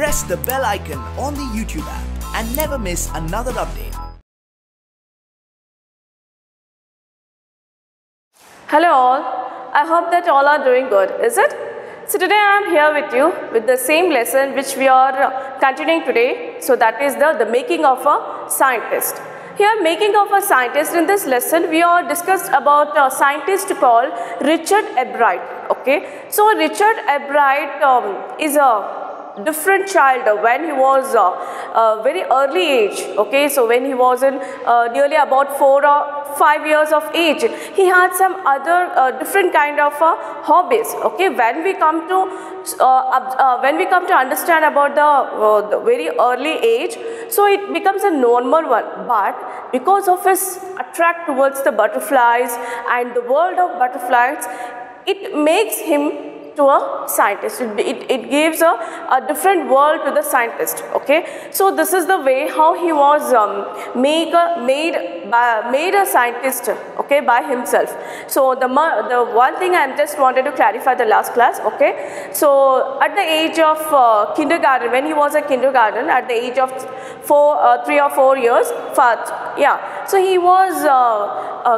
press the bell icon on the YouTube app and never miss another update. Hello all, I hope that all are doing good, is it? So today I am here with you with the same lesson which we are continuing today. So that is the making of a scientist. Here, making of a scientist, in this lesson we are discussed about a scientist called Richard Arkwright. Okay, so Richard Arkwright is a different child when he was very early age. Okay, so when he was in nearly about 4 or 5 years of age, he had some other different kind of hobbies. Okay, when we come to understand about the very early age, so it becomes a normal one, but because of his attract towards the butterflies and the world of butterflies, it makes him to a scientist. It gives a different world to the scientist. Okay, so this is the way how he was made a scientist. Okay, by himself. So the one thing I just wanted to clarify the last class. Okay, so at the age of kindergarten, when he was a kindergarten, at the age of 3 or 4 years, so he was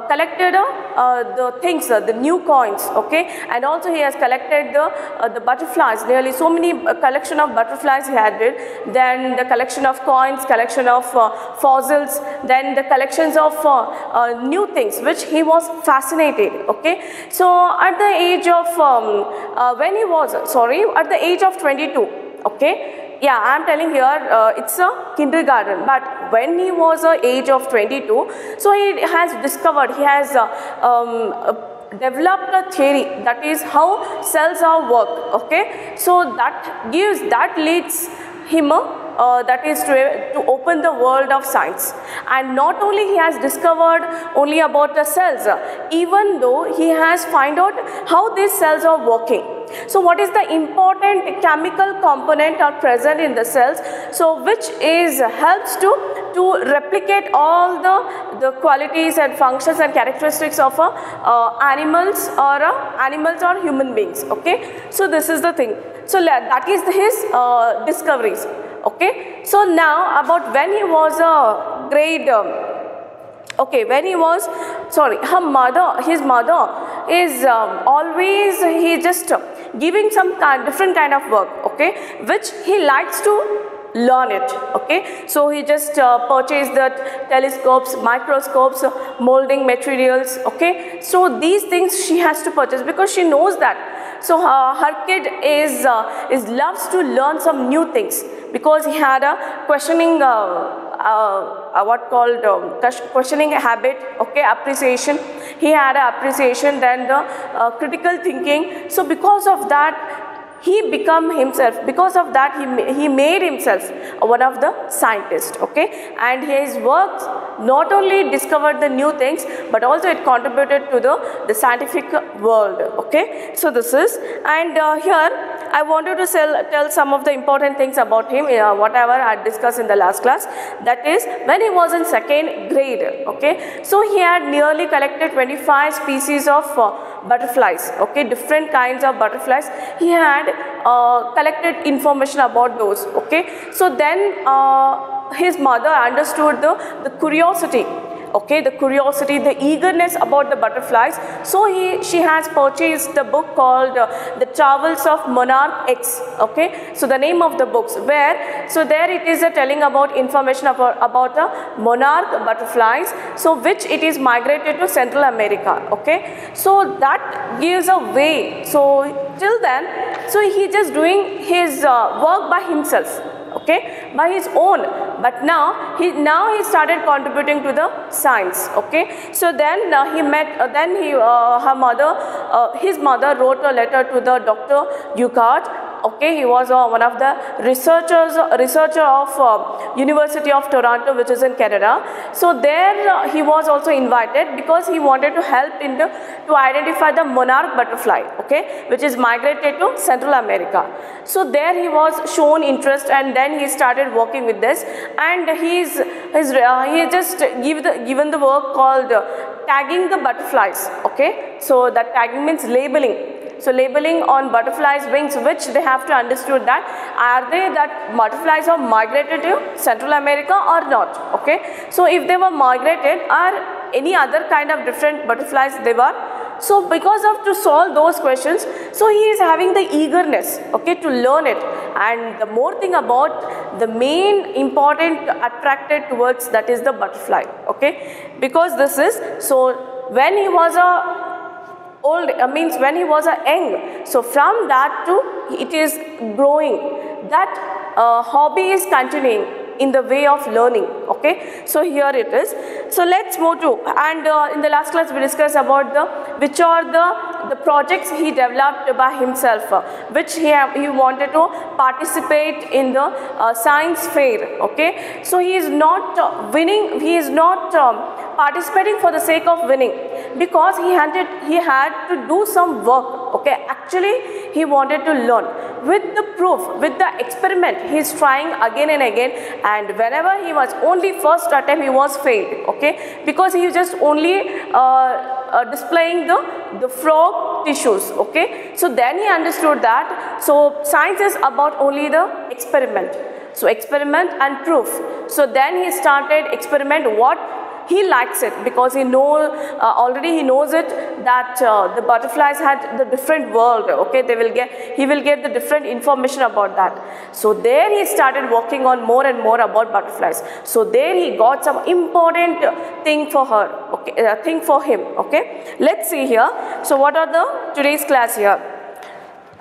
collected the things, the new coins. Okay, and also he has collected the butterflies, nearly so many collection of butterflies he had it, then the collection of coins, collection of fossils, then the collections of new things which he was fascinated. Okay, so at the age of at the age of 22. Okay, yeah, I am telling here it's a kindergarten, but when he was age of 22, so he has discovered, he has developed a theory, that is how cells are work. Okay, so that leads him that is to open the world of science. And not only he has discovered only about the cells, even though he has find out how these cells are working. So what is the important chemical component are present in the cells, so which is helps to replicate all the qualities and functions and characteristics of animals or human beings. Okay, so this is the thing. So that is his discoveries. Okay, so now about when he was a grade his mother is always he just giving some different kind of work. Okay, which he likes to learn it. Okay, so he just purchased the telescopes, microscopes, molding materials. Okay, so these things she has to purchase because she knows that. So her kid is loves to learn some new things, because he had a questioning questioning habit. Okay, appreciation, he had an appreciation, then the critical thinking. So because of that he become himself, because of that he made himself one of the scientists. Okay, and his works not only discovered the new things, but also it contributed to the scientific world. Okay, so this is, and here I wanted to tell some of the important things about him, whatever I discussed in the last class. That is, when he was in 2nd grade, okay, so he had nearly collected 25 species of butterflies. Okay, different kinds of butterflies. He had collected information about those. Okay, so then his mother understood the curiosity. Okay, the curiosity, the eagerness about the butterflies. So she has purchased the book called The Travels of Monarch X. Okay, so the name of the books, there it is telling about information about the monarch butterflies, so which it is migrated to Central America. Okay, so that gives a way. So till then, so he just doing his work by himself. Okay, by his own, but now he started contributing to the science. Okay, so then he met his mother wrote a letter to the Dr. Euchardt. Okay, he was one of the researcher of University of Toronto, which is in Canada. So there he was also invited because he wanted to help to identify the monarch butterfly. Okay, which is migrated to Central America. So there he was shown interest, and then he started working with this, and he just given the work called tagging the butterflies. Okay, so that tagging means labeling. So labeling on butterflies' wings, which they have to understood that are they that butterflies are migrated to Central America or not. Okay. So if they were migrated, or any other kind of different butterflies they were. So because of to solve those questions, so he is having the eagerness, okay, to learn it. And the more thing about the main important attracted towards that is the butterfly, okay, because this is, so when he was a old, means when he was a young, so from that to it is growing, that hobby is continuing in the way of learning, okay. So here it is. So let's move to, and in the last class we discussed about which are the projects he developed by himself, which he wanted to participate in the science fair, okay. So he is not winning, he is not participating for the sake of winning, because he had to do some work, okay. Actually he wanted to learn with the proof, with the experiment. He is trying again and again, and whenever he was only first attempt he was failed, okay, because he is just only displaying the frog tissues, okay. So then he understood that, so science is about only the experiment, so experiment and proof. So then he started experiment what he likes it, because he already he knows it that the butterflies had the different world, okay. He will get the different information about that. So there he started working on more and more about butterflies. So there he got some important thing for her, okay, thing for him, okay. Let's see here. So what are the today's class here?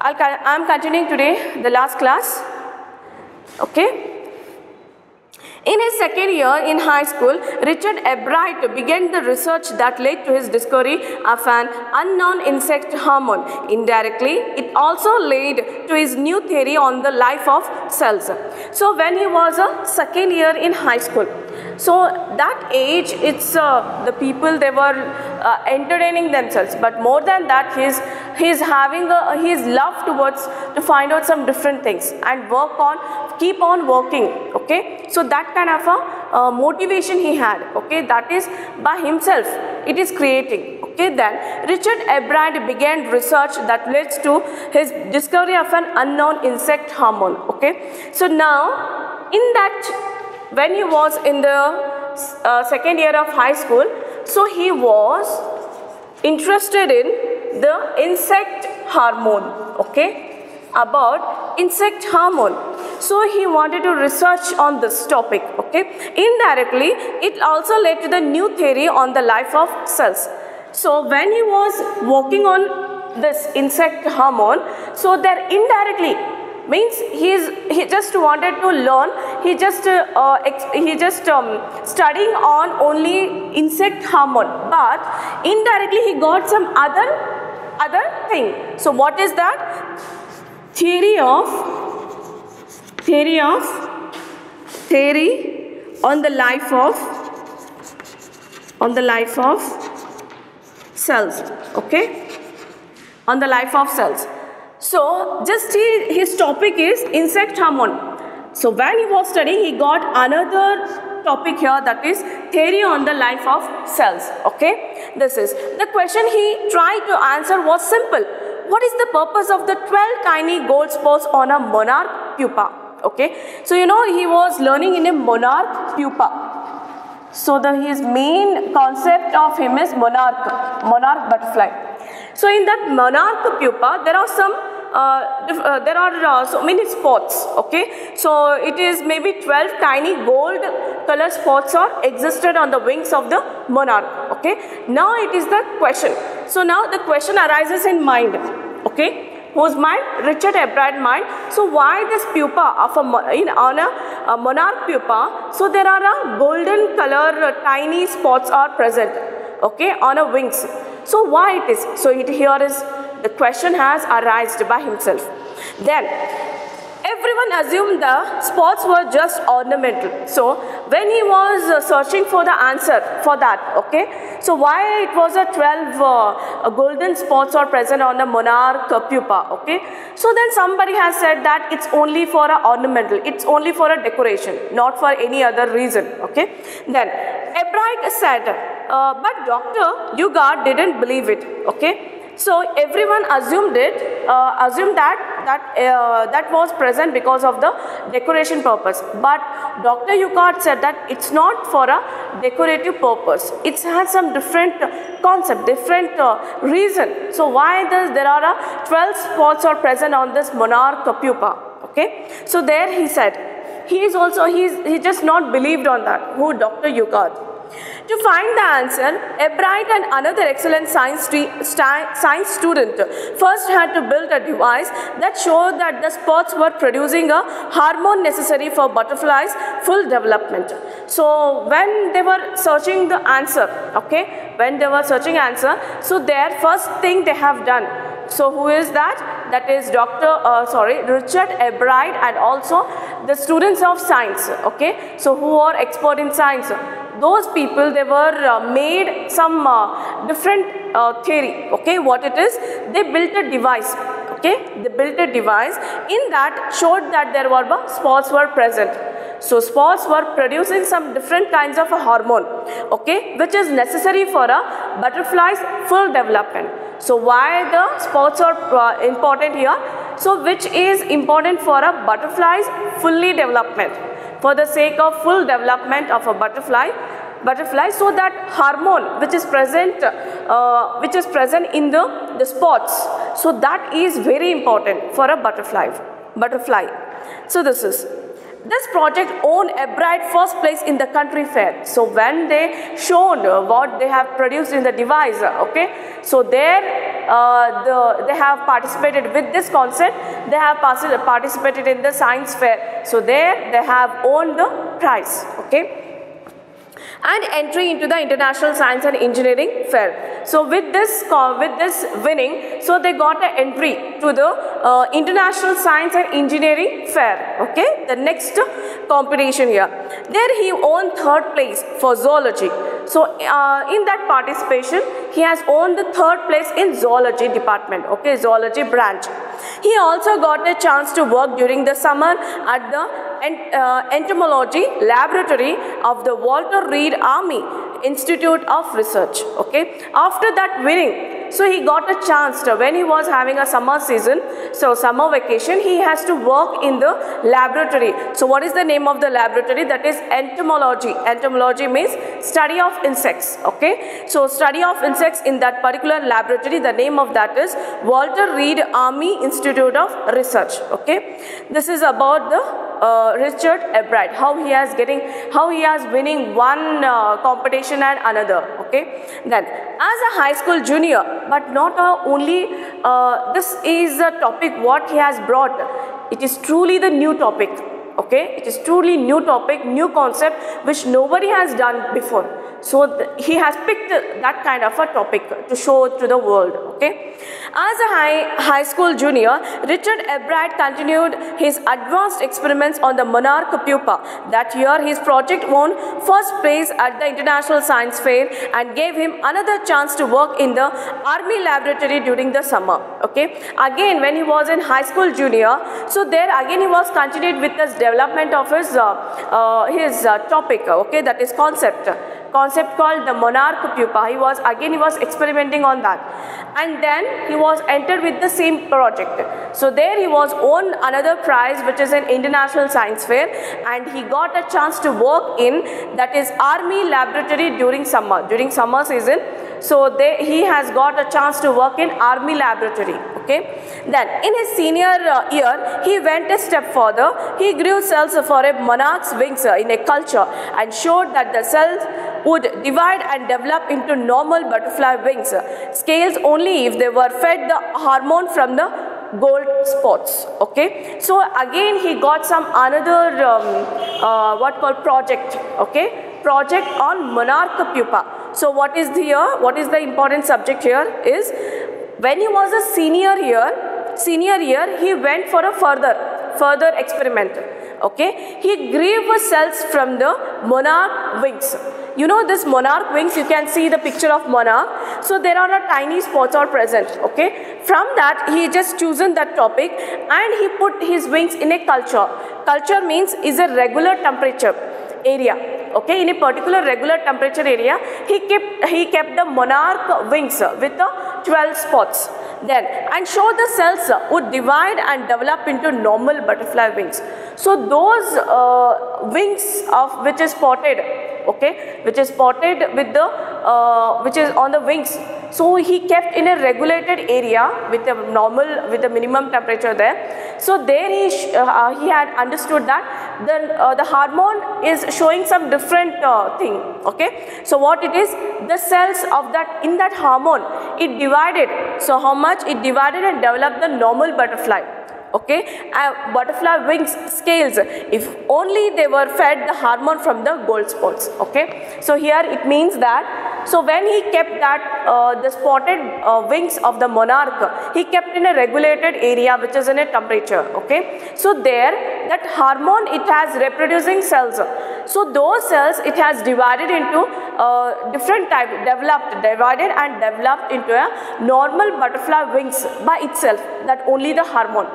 I am continuing today the last class, okay. In his second year in high school, Richard Ebright began the research that led to his discovery of an unknown insect hormone. Indirectly, it also led to his new theory on the life of cells. So when he was a second year in high school, so that age, it's the people, they were entertaining themselves, but more than that, he's having his love towards to find out some different things and keep on working, okay. So that kind of a motivation he had, okay, that is by himself it is creating, okay. Then Richard Ebright began research that leads to his discovery of an unknown insect hormone, okay. So now in that, when he was in the second year of high school, so he was interested in the insect hormone, okay, about insect hormone. So he wanted to research on this topic, okay. Indirectly, it also led to the new theory on the life of cells. So when he was working on this insect hormone, so there indirectly means he just wanted to learn, he just studying on only insect hormone, but indirectly he got some other thing. So what is that? Theory on the life of cells, okay, on the life of cells. So just his topic is insect hormone. So when he was studying, he got another topic here, that is theory on the life of cells, okay. This is the question he tried to answer was simple. What is the purpose of the 12 tiny gold spots on a monarch pupa, okay. So you know, he was learning in a monarch pupa. So his main concept of him is monarch butterfly. So in that monarch pupa, there are some so many spots, okay. So it is maybe 12 tiny gold color spots are existed on the wings of the monarch, okay. Now it is the question. So now the question arises in mind, okay. Whose mind? Richard Ebright mind. So why this pupa of on a monarch pupa? So there are a golden color tiny spots are present, okay, on a wings. So why it is? So here is the question has arisen by himself. Then everyone assumed the spots were just ornamental. So when he was searching for the answer for that, okay, so why it was a 12 golden spots are present on the monarch pupa, okay. So then somebody has said that it's only for a ornamental, it's only for a decoration, not for any other reason, okay. Then Ebright said, but Dr. Dugard didn't believe it, okay. So everyone assumed that was present because of the decoration purpose. But Dr. Euchardt said that it's not for a decorative purpose. It has some different concept, different reason. So why there are 12 spots are present on this monarch pupa. Okay. So there he said, he just not believed on that. Who? Dr. Euchardt. To find the answer, Ebright and another excellent science student first had to build a device that showed that the spots were producing a hormone necessary for butterflies' full development. So when they were searching the answer, so their first thing they have done. So who is that? That is Richard Ebright and also the students of science. Okay, so who are expert in science? Those people, they were made some different theory. Okay, what it is? They built a device. Okay, they built a device in that showed that there were spots were present. So spots were producing some different kinds of a hormone. Okay, which is necessary for a butterfly's full development. So why the spots are important here? So which is important for a butterfly's fully development, for the sake of full development of a butterfly, so that hormone which is present in the spots, so that is very important for a butterfly. So this project won Ebright first place in the country fair. So when they shown what they have produced in the device, okay, so there they have participated with this concept. They have participated in the science fair. So there they have won the prize. Okay, and entry into the International Science and Engineering Fair. So with this winning, so they got an entry to the International Science and Engineering Fair. Okay, the next competition here. There he won 3rd place for zoology. So in that participation, he has won the 3rd place in zoology department. Okay, zoology branch. He also got a chance to work during the summer at the entomology laboratory of the Walter Reed Army Institute of Research. Okay, after that winning, so he got a chance to, when he was having a summer season, so summer vacation, he has to work in the laboratory. So what is the name of the laboratory? That is entomology. Entomology means study of insects. Okay, so study of insects in that particular laboratory, the name of that is Walter Reed Army Institute of Research. Okay, this is about the Richard Ebright, how he has winning one competition and another. Okay, then as a high school junior, but not only this is a topic what he has brought. It is truly the new topic. Okay, it is truly new topic, new concept which nobody has done before. So he has picked that kind of a topic to show to the world. Okay, as a high school junior, Richard Ebright continued his advanced experiments on the monarch pupa. That year, his project won first place at the International Science Fair and gave him another chance to work in the Army laboratory during the summer. Okay, again when he was in high school junior, so there again he was continued with this development of his topic. Okay, that is concept called the monarch pupa. He was experimenting on that, and then he was entered with the same project. So there he was won another prize, which is an international science fair, and he got a chance to work in, that is, Army laboratory during summer season. So he has got a chance to work in Army laboratory. Okay, then in his senior year, he went a step further. He grew cells for a monarch's wings in a culture and showed that the cells would divide and develop into normal butterfly wings scales only if they were fed the hormone from the gold spots. Okay, so again he got some another project. Okay, project on monarch pupa. So what is the important subject here is, when he was a senior year, he went for a further experiment. Okay, he grew cells from the monarch wings. You know this monarch wings, you can see the picture of monarch. So there are tiny spots are present. Okay, from that he just chosen that topic and he put his wings in a culture. Culture means is a regular temperature area. okay, in a particular regular temperature area, he kept the monarch wings with 12 spots. Then, and show the cells would divide and develop into normal butterfly wings. So those wings of which is spotted, okay, which is spotted with the which is on the wings. So he kept in a regulated area with a minimum temperature there. So there he had understood that the hormone is showing some different thing. Okay, so what it is, the cells of that in that hormone, it divided. So how much it divided and developed the normal butterfly. Okay, butterfly wings scales, if only they were fed the hormone from the gold spots. Okay, so here it means that, so when he kept that the spotted wings of the monarch, he kept in a regulated area which is in a temperature. Okay, so there that hormone, it has reproducing cells. So those cells, it has divided into different type, divided and developed into a normal butterfly wings by itself, that only the hormone.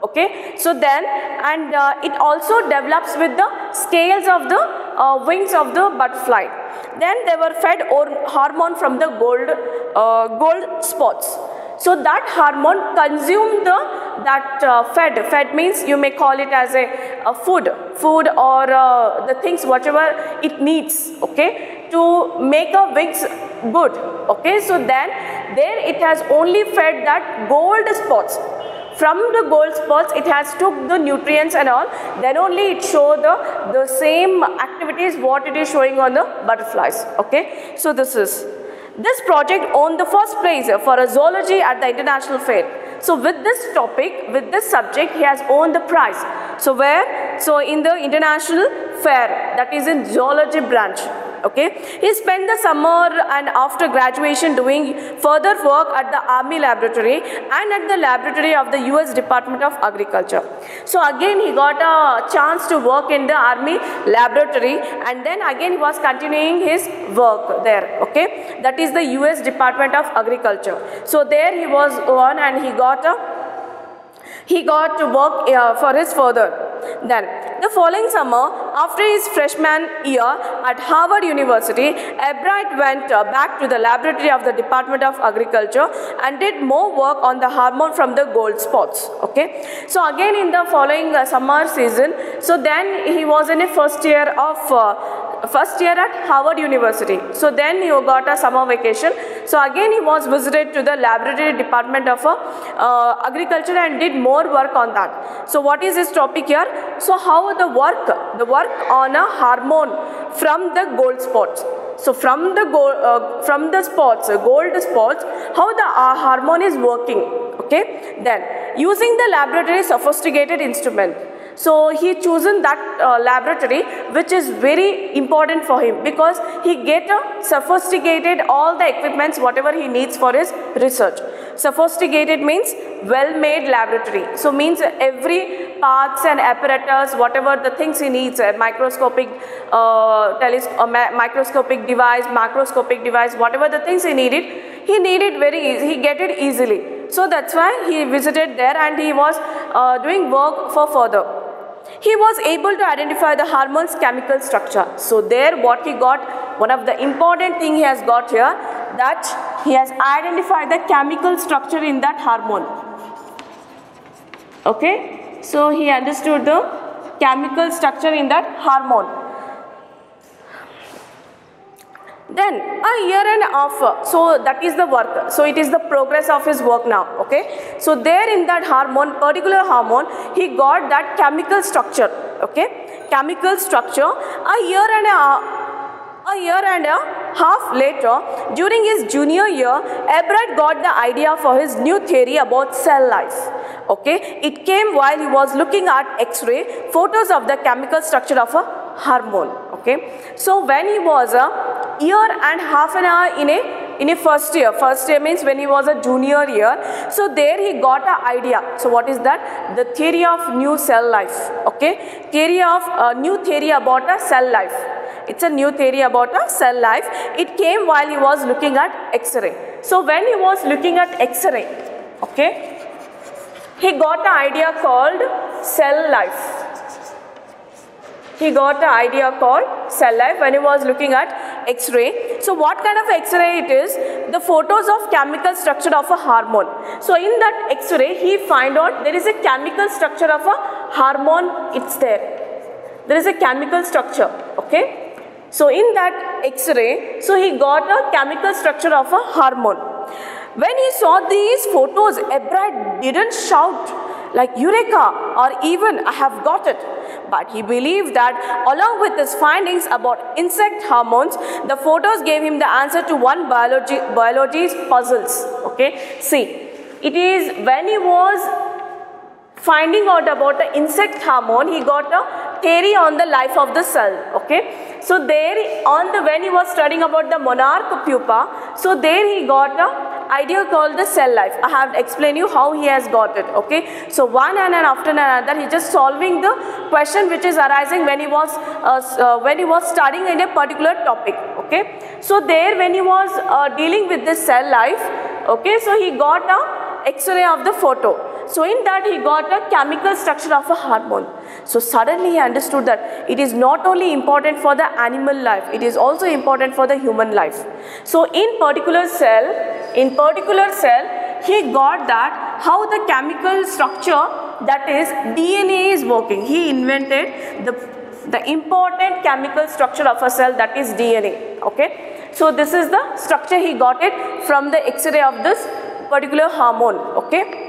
Okay, so then, and it also develops with the scales of the wings of the butterfly. Then they were fed hormone from the gold spots. So that hormone consumed fed means you may call it as a food or the things whatever it needs, okay, to make a wings good. Okay, so then there it has only fed that gold spots. From the gold spots, it has took the nutrients and all, then only it show the same activities what it is showing on the butterflies. Okay, so this project won the first prize for a zoology at the international fair. So with this topic, with this subject, he has won the prize. So where? So in the international fair, that is in zoology branch. Okay, he spent the summer and after graduation doing further work at the Army laboratory and at the laboratory of the US Department of Agriculture. So again he got a chance to work in the Army laboratory, and then again he was continuing his work there. Okay, that is the US Department of Agriculture. So there he was on, and he got to work for his further. Then the following summer, after his freshman year at Harvard University, Ebright went back to the laboratory of the Department of Agriculture and did more work on the hormone from the gold spots. Okay, so again in the following summer season, so then he was in a first year at Harvard University. So then he got a summer vacation. So again he was visited to the laboratory department of agriculture and did more work on that. So what is this topic here? So how the work on a hormone from the gold spots. So from the gold spots, how the hormone is working. Okay, then using the laboratory sophisticated instrument. So he chosen that laboratory, which is very important for him, because he get a sophisticated all the equipments whatever he needs for his research. Sophisticated means well-made laboratory. So means every parts and apparatus, whatever the things he needs, a microscopic microscopic device, macroscopic device, whatever the things he needed very easy. He get it easily. So that's why he visited there and he was doing work for further. He was able to identify the hormone's chemical structure. So there what he got, one of the important thing he has got here, that he has identified the chemical structure in that hormone. Okay, so he understood the chemical structure in that hormone. Then a year and a half, so that is the work. So it is the progress of his work now. Okay, so there in that hormone, particular hormone, he got that chemical structure. Okay, chemical structure. A year and a half later, during his junior year, Ebright got the idea for his new theory about cell life. Okay, it came while he was looking at X-ray photos of the chemical structure of a hormone. Okay, so when he was a year and half an hour in a first year means when he was a junior year, so there he got an idea. So what is that? The theory of new cell life. Okay, new theory about a cell life. It's a new theory about a cell life. It came while he was looking at X-ray. So when he was looking at X-ray, okay, he got an idea called cell life. he got an idea called cell life when he was looking at X-ray. So what kind of X-ray it is? The photos of chemical structure of a hormone. So in that X-ray, he find out there is a chemical structure of a hormone. It's there. There is a chemical structure. Okay. So in that X-ray, so he got a chemical structure of a hormone. When he saw these photos, Ebrard didn't shout like Eureka or even I have got it. But he believed that along with his findings about insect hormones, the photos gave him the answer to one biology's puzzles. Okay, see, it is when he was finding out about the insect hormone, he got a theory on the life of the cell. Okay, so there on the when he was studying about the monarch pupa, so there he got a idea called the cell life. I have explained you how he has got it. Okay, so one and after another he just solving the question which is arising when he was studying in a particular topic. Okay, so there when he was dealing with this cell life, okay, so he got a X-ray of the photo. So in that he got a chemical structure of a hormone. So suddenly he understood that it is not only important for the animal life, it is also important for the human life. So in particular cell, he got that how the chemical structure, that is DNA, is working. He invented the important chemical structure of a cell, that is DNA. Okay. So this is the structure he got it from the X-ray of this particular hormone. Okay.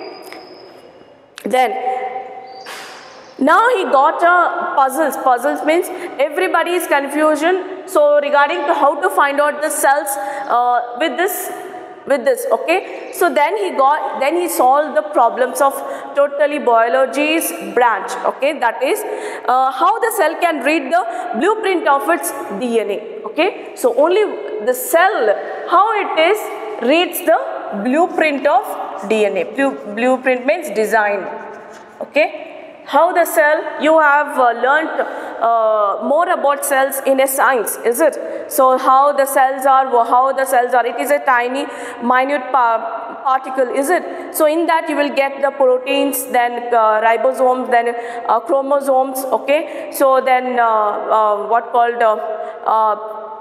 Then now he got puzzles. Puzzles means everybody's confusion. So regarding to how to find out the cells with this. Okay. So then he solved the problems of totally biology's branch. Okay. That is how the cell can read the blueprint of its DNA. Okay. So only the cell, how it is, reads the blueprint of DNA. Blueprint means design. Okay, how the cell, you have learnt more about cells in a science, is it? So how the cells are, it is a tiny minute particle, is it? So in that you will get the proteins, then ribosomes, then chromosomes. Okay, so then what called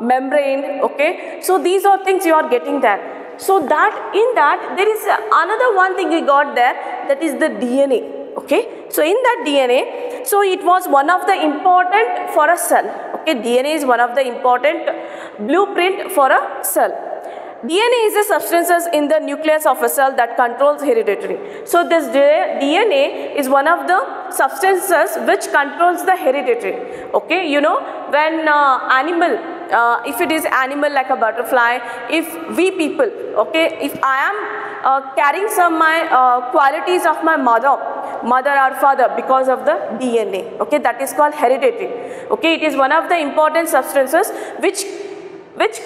membrane. Okay, so these are things you are getting there. So that in that there is another one thing we got there, that is the DNA. Okay, so in that DNA, so it was one of the important for a cell. Okay, DNA is one of the important blueprint for a cell. DNA is a substance in the nucleus of a cell that controls heredity. So this DNA is one of the substances which controls the heredity. Okay, you know, when animal, if it is animal like a butterfly, if we people, okay, if I am carrying some my qualities of my mother or father because of the DNA, okay, that is called heredity. Okay, it is one of the important substances which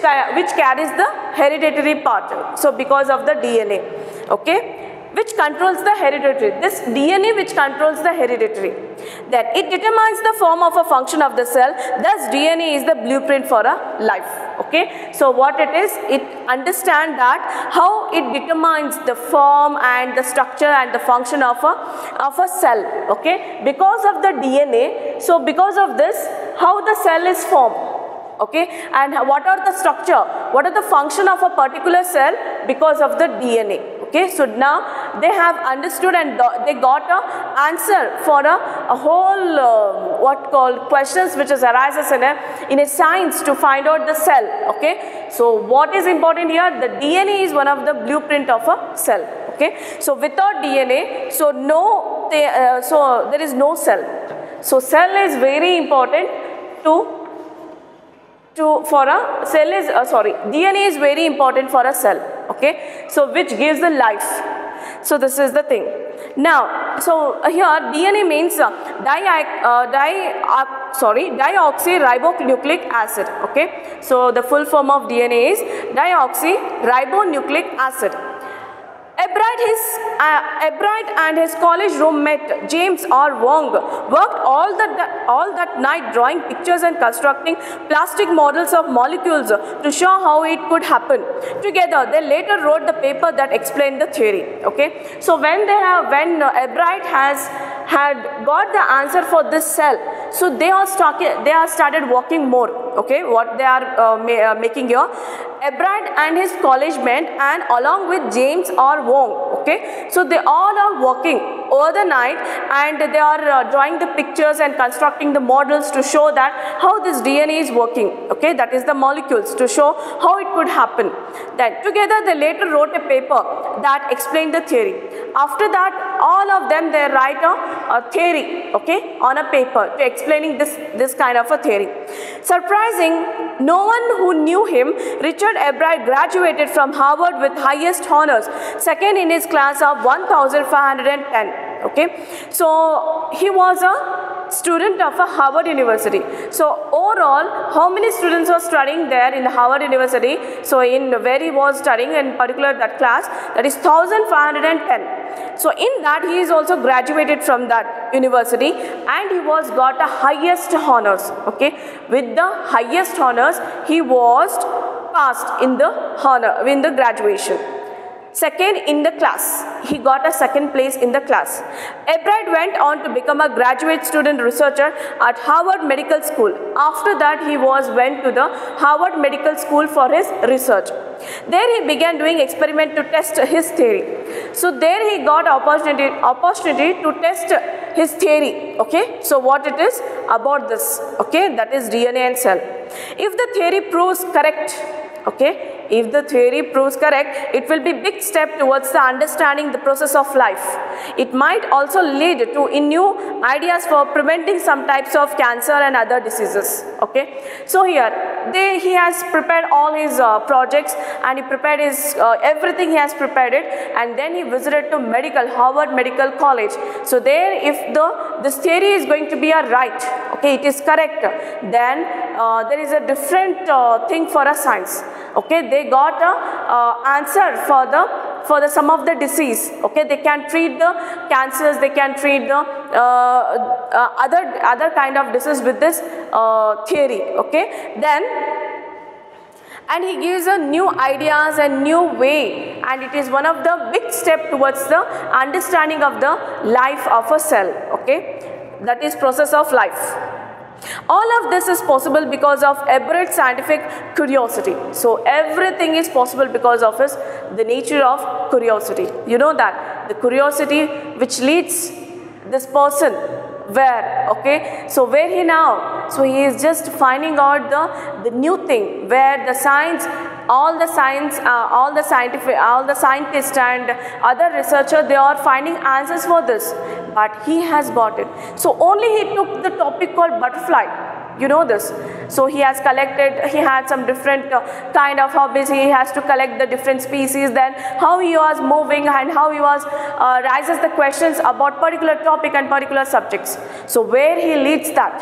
carries the hereditary part. So because of the DNA, okay, which controls the hereditary. This DNA which controls the hereditary. Then it determines the form of a function of the cell. Thus DNA is the blueprint for a life. Okay. So what it is, it understands that how it determines the form and the structure and the function of a cell. Okay. Because of the DNA, so because of this, how the cell is formed. Okay, and what are the structure, what are the function of a particular cell because of the DNA. Okay, so now they have understood and they got a answer for a whole what called questions which arises in a science to find out the cell. Okay, so what is important here, the DNA is one of the blueprint of a cell. Okay, so without DNA, so there is no cell. So cell is very important DNA is very important for a cell. Okay, so which gives the life. So this is the thing. Now, so here DNA means deoxyribonucleic acid. Okay, so the full form of DNA is deoxyribonucleic acid. Ebrard and his college roommate James R. Wong worked all that night drawing pictures and constructing plastic models of molecules to show how it could happen. Together, they later wrote the paper that explained the theory. Okay, so when Ebrard has had got the answer for this cell, so they are started working more. Okay, what they are making here, Ebrard and his college mate, and along with James R. Wong. Okay, so they all are working over the night, and they are drawing the pictures and constructing the models to show that how this DNA is working. Okay, that is the molecules, to show how it could happen. Then together they later wrote a paper that explained the theory. After that, all of them, they write a theory, okay, on a paper to explaining this kind of a theory. Surprising, no one who knew him, Richard Ebrard graduated from Harvard with highest honors, second in his class of 1510. Okay, so he was a student of a Harvard University. So overall, how many students were studying there in the Harvard University? So in where he was studying, in particular that class, that is 1510. So in that, he is also graduated from that university, and he was got a highest honors. Okay, with the highest honors, he was passed in the graduation. Second in the class, he got a second place in the class. Ebrard went on to become a graduate student researcher at Harvard Medical School. After that, he went to the Harvard Medical School for his research. There he began doing experiment to test his theory. So there he got opportunity to test his theory. Okay, so what it is about this? Okay, that is DNA and cell. If the theory proves correct, okay, if the theory proves correct, it will be a big step towards the understanding the process of life. It might also lead to new ideas for preventing some types of cancer and other diseases. Okay, so here he has prepared all his projects, and he prepared his everything he has prepared it, and then he visited to Harvard Medical College. So there, if this theory is going to be a right, okay, it is correct, then there is a different thing for a science. Okay, they got a answer for the some of the disease. Okay, they can treat the cancers, they can treat the other kind of disease with this theory. Okay, then, and he gives a new ideas and new way, and it is one of the big step towards the understanding of the life of a cell. Okay, that is process of life. All of this is possible because of Ebrard's scientific curiosity. So everything is possible because of the nature of curiosity. You know that the curiosity which leads this person where, okay, so where he now, so he is just finding out the new thing, where the science, all the scientists and other researchers, they are finding answers for this, but he has got it. So only he took the topic called butterfly. You know this. So he has collected, he had some different kind of hobbies. He has to collect the different species, then how he was moving and how he was raises the questions about particular topic and particular subjects. So where he leads that,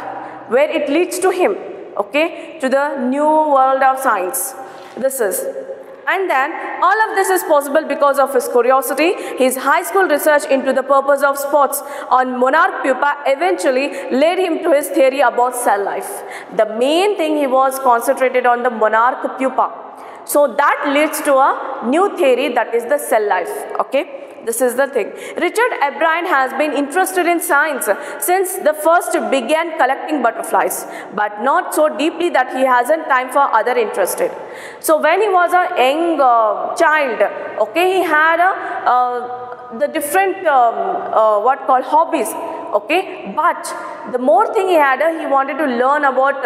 where it leads to him, okay, to the new world of science. This is. And then all of this is possible because of his curiosity. His high school research into the purpose of spots on monarch pupa eventually led him to his theory about cell life. The main thing he was concentrated on the monarch pupa. So that leads to a new theory, that is the cell life. Okay. This is the thing. Richard Ebrard has been interested in science since the first began collecting butterflies, but not so deeply that he hasn't time for other interested. So when he was a young child, okay, he had the different what called hobbies. Okay, but the more thing he had, he wanted to learn about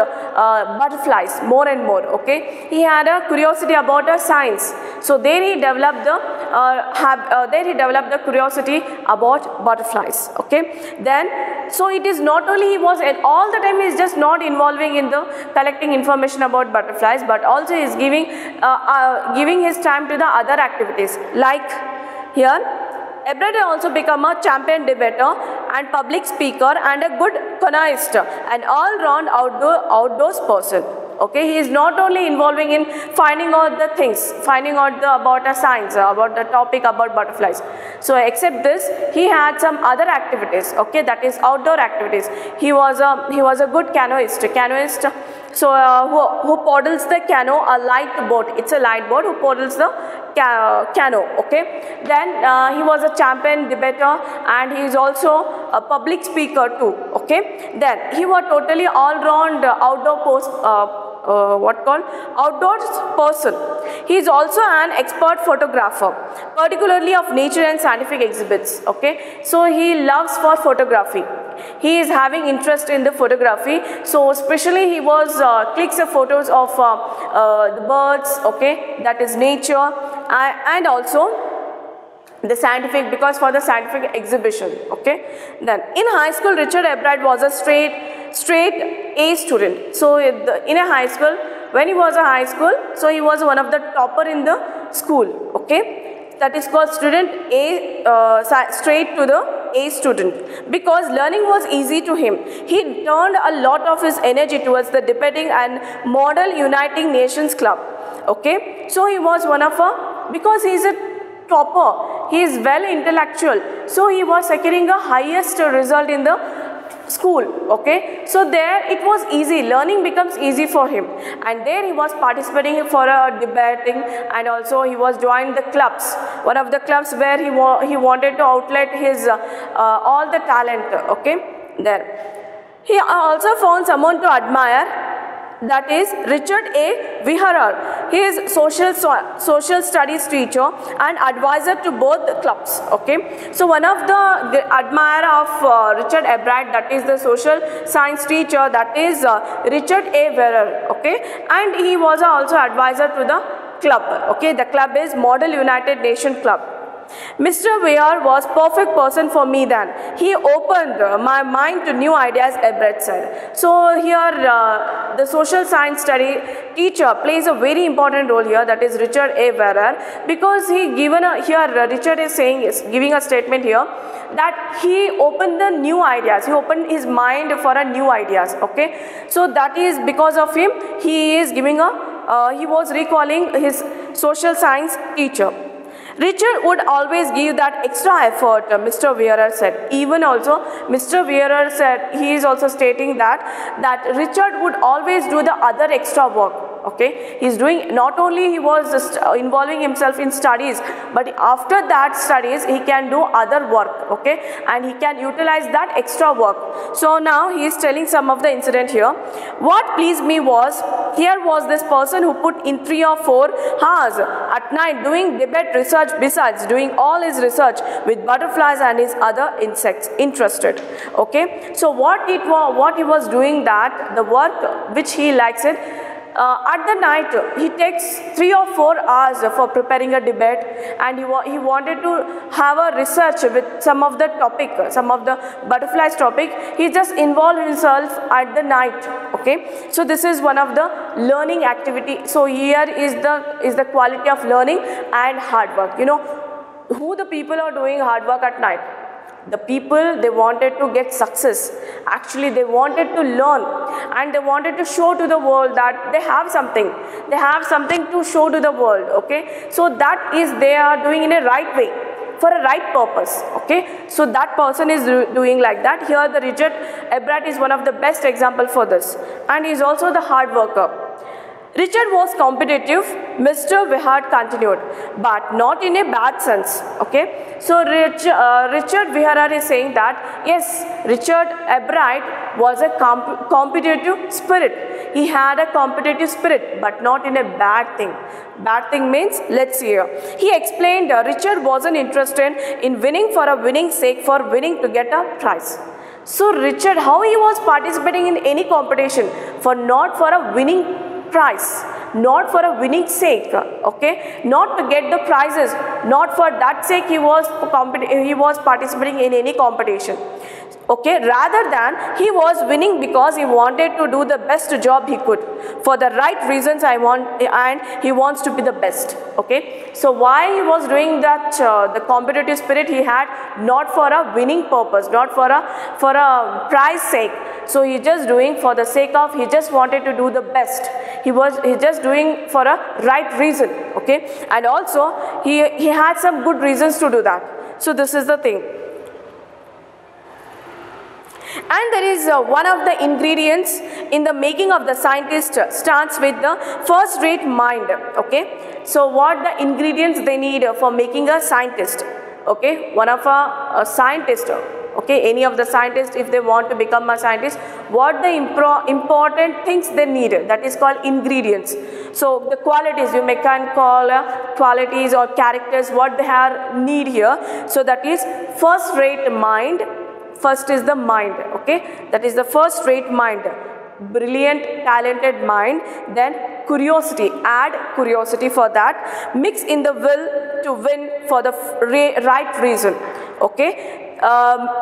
butterflies more and more. Okay, he had a curiosity about science. So there he developed the curiosity about butterflies. Okay, then so it is not only he was all the time he is just not involving in the collecting information about butterflies, but also he is giving his time to the other activities, like here. Ebrard also become a champion debater and public speaker and a good canoeist, an all-round outdoors person. Okay, he is not only involving in finding out the things, finding out about a science, about the topic about butterflies. So except this, he had some other activities. Okay, that is outdoor activities. He was a good canoeist. So who paddles the canoe? A light boat. It's a light boat who paddles the canoe. Okay. Then he was a champion debater, and he is also a public speaker too. Okay. Then he was totally all-round outdoors person. He is also an expert photographer, particularly of nature and scientific exhibits. Okay, so he loves for photography. He is having interest in the photography. So especially he was clicks the photos of the birds. Okay, that is nature, and also the scientific, because for the scientific exhibition. Okay, then in high school Richard Ebrard was a straight A student. So in a high school, when he was a high school, so he was one of the topper in the school. Okay, that is called student A, straight to the A student, because learning was easy to him. He turned a lot of his energy towards the debating and Model Uniting Nations Club. Okay, so he was one of because he is a topper, he is well intellectual, so he was securing the highest result in the school. Okay, so there it was easy, learning becomes easy for him, and there he was participating for a debating, and also he was joined the clubs, one of the clubs where he wanted to outlet his all the talent. Okay, there he also found someone to admire, that is Richard A. Viharar. He is social studies teacher and advisor to both the clubs. Okay, so one of the admirer of Richard Ebrard, that is the social science teacher, that is Richard A. Viharar. Okay, and he was also advisor to the club. Okay, the club is Model United Nations Club. Mr. Viharar was perfect person for me then. He opened my mind to new ideas, Ebrard said. So here the social science study teacher plays a very important role here, that is Richard A. Viharar, because he given Richard is giving a statement here that he opened the new ideas, he opened his mind for a new ideas. Okay, so that is because of him he is giving he was recalling his social science teacher. Richard would always give that extra effort, Mr. Viharar said. Even also, Mr. Viharar said, he is also stating that Richard would always do the other extra work. Okay, he is doing, not only he was involving himself in studies, but after that studies he can do other work. Okay, and he can utilize that extra work. So now he is telling some of the incident here. What pleased me was, here was this person who put in 3 or 4 hours at night doing debate research, besides doing all his research with butterflies and his other insects interested. Okay, so what he was doing, that the work which he likes it, at the night he takes 3 or 4 hours for preparing a debate, and he wanted to have a research with some of the topic, some of the butterflies topic. He just involved himself at the night. Okay, so this is one of the learning activity. So here is the quality of learning and hard work. You know who the people are doing hard work at night? The people, they wanted to get success. Actually, they wanted to learn, and they wanted to show to the world that they have something. They have something to show to the world. Okay, so that is, they are doing in a right way, for a right purpose. Okay, so that person is doing like that. Here the Richard Ebrard is one of the best example for this, and he is also the hard worker. Richard was competitive, Mr. Viharar continued, but not in a bad sense. Okay, so Richard Viharar is saying that yes, Richard Ebrard was a competitive spirit. He had a competitive spirit, but not in a bad thing. Bad thing means, let's see here. He explained Richard wasn't interested in winning for a winning sake, for winning to get a prize. So Richard, how he was participating in any competition, not for a winning prize, not for a winning sake. Okay, not to get the prizes, not for that sake he was participating in any competition. Okay, rather than he was winning because he wanted to do the best job he could, for the right reasons and he wants to be the best. Okay, so why he was doing that, the competitive spirit he had, not for a winning purpose, not for a prize sake. So he just doing for the sake of, he just wanted to do the best. He just doing for a right reason. Okay, and also he had some good reasons to do that. So this is the thing. And there is one of the ingredients in the making of the scientist starts with the first rate mind. Okay, so what the ingredients they need for making a scientist? Okay, one of a scientist, okay, any of the scientists, if they want to become a scientist, what the important things they need, that is called ingredients. So the qualities, you can call qualities or characters, what they have need here. So that is first rate mind. First is the mind, okay, that is the first rate mind, brilliant, talented mind. Then curiosity, add curiosity for that. Mix in the will to win for the right reason, okay.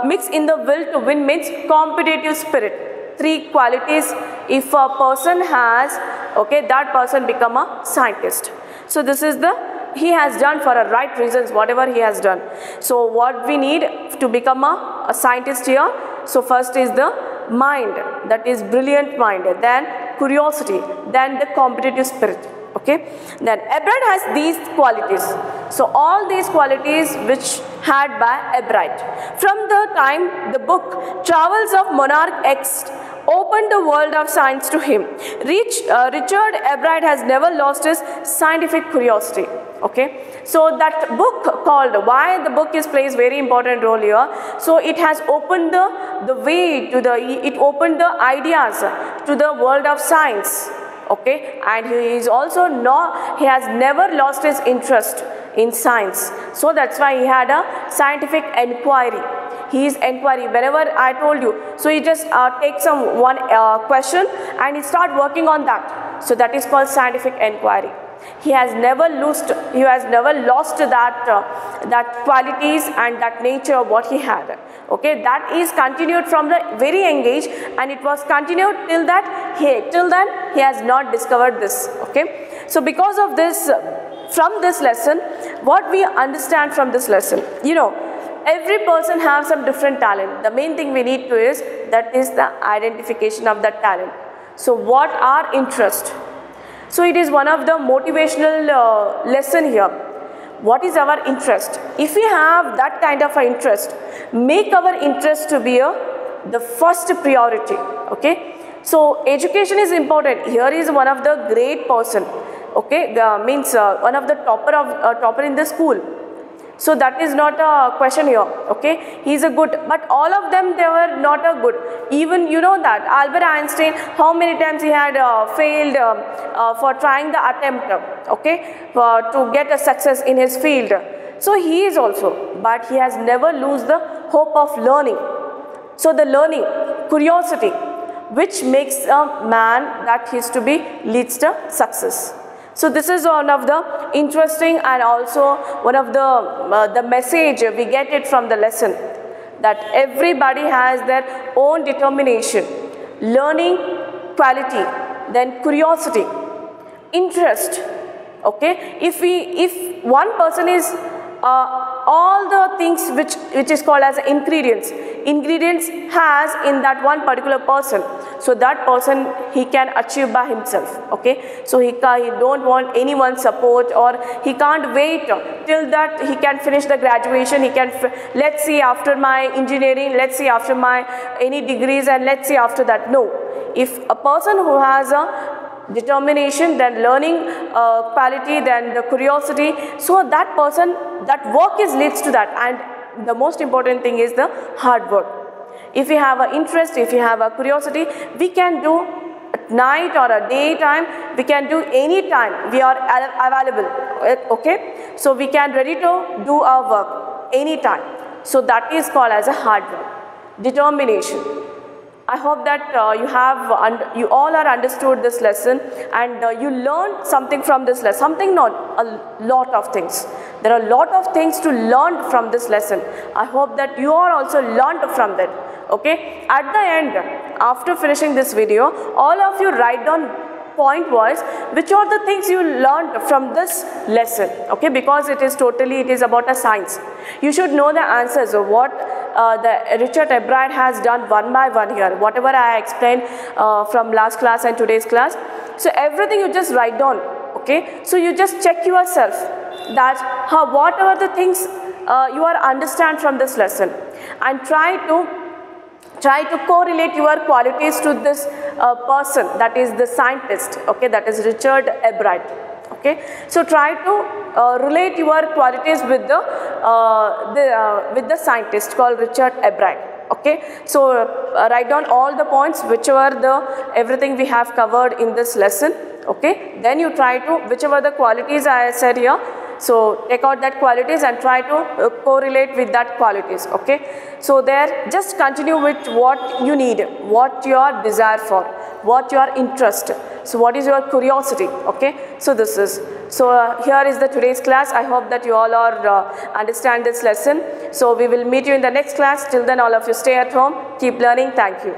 Mix in the will to win means competitive spirit. 3 qualities if a person has, okay, that person become a scientist. So this is the he has done for a right reasons, whatever he has done. So what we need to become a scientist here? So first is the mind, that is brilliant mind, then curiosity, then the competitive spirit, okay. Then Ebright has these qualities. So all these qualities which had by Ebright. From the time the book Travels of Monarch X opened the world of science to him, Richard Ebright has never lost his scientific curiosity. Okay, so that book called, why the book is plays very important role here. So it has opened the way to it opened the ideas to the world of science. Okay, and he is also he has never lost his interest in science. So that's why he had a scientific inquiry. His inquiry, whenever I told you, so he just takes one question and he start working on that. So that is called scientific inquiry. He has never lost that qualities and that nature what he had. Okay, that is continued from the very young age, and it was continued till then he has not discovered this. Okay, so because of this, from this lesson, what we understand from this lesson, every person has some different talent. The main thing we need to is the identification of that talent. So what are interest? So it is one of the motivational lesson here. What is our interest? If we have that kind of an interest, make our interest to be the first priority. Okay. So education is important. Here is one of the great person. Okay, one of the topper in the school. So that is not a question here. Okay, he is a good, but all of them, they were not a good. Even that Albert Einstein, how many times he had failed for trying the attempt, okay, to get a success in his field. So he is also, but he has never lose the hope of learning. So the learning, curiosity, which makes a man that he is to be leads to success. So this is one of the interesting and also one of the message we get it from the lesson, that everybody has their own determination, learning quality, then curiosity, interest. Okay, if one person is all the things which is called as ingredients has in that one particular person, so that person he can achieve by himself. Okay, so he don't want anyone's support, or he can't wait till that he can finish the graduation. He can let's see after my engineering, let's see after my any degrees, and let's see after that. No, if a person who has a determination, then learning quality, then the curiosity, so that person, that work leads to that. And the most important thing is the hard work. If you have an interest, if you have a curiosity, we can do at night or a daytime, we can do any time, we are available. Okay, so we can ready to do our work anytime. So that is called as a hard work, determination. I hope that you all are understood this lesson, and you learned something from this lesson. Something, not a lot of things. There are a lot of things to learn from this lesson. I hope that you are also learned from that. Okay. At the end, after finishing this video, all of you write down point was which are the things you learned from this lesson. Okay, because it is about a science. You should know the answers of what the Richard Ebright has done one by one here, whatever I explained from last class and today's class. So everything you just write down. Okay, so you just check yourself that what are the things you are understand from this lesson, and try to try to correlate your qualities to this person, that is the scientist, okay, that is Richard Ebright. Okay, so try to relate your qualities with the scientist called Richard Ebright. Okay, so write down all the points, whichever everything we have covered in this lesson. Okay, then you try to, whichever the qualities I said here, so take out that qualities and try to correlate with that qualities. Okay, so there just continue with what you need, what your desire for, what your interest. So what is your curiosity? Okay, so this is, so here is the today's class. I hope that you all are understand this lesson. So we will meet you in the next class. Till then, all of you stay at home, keep learning. Thank you.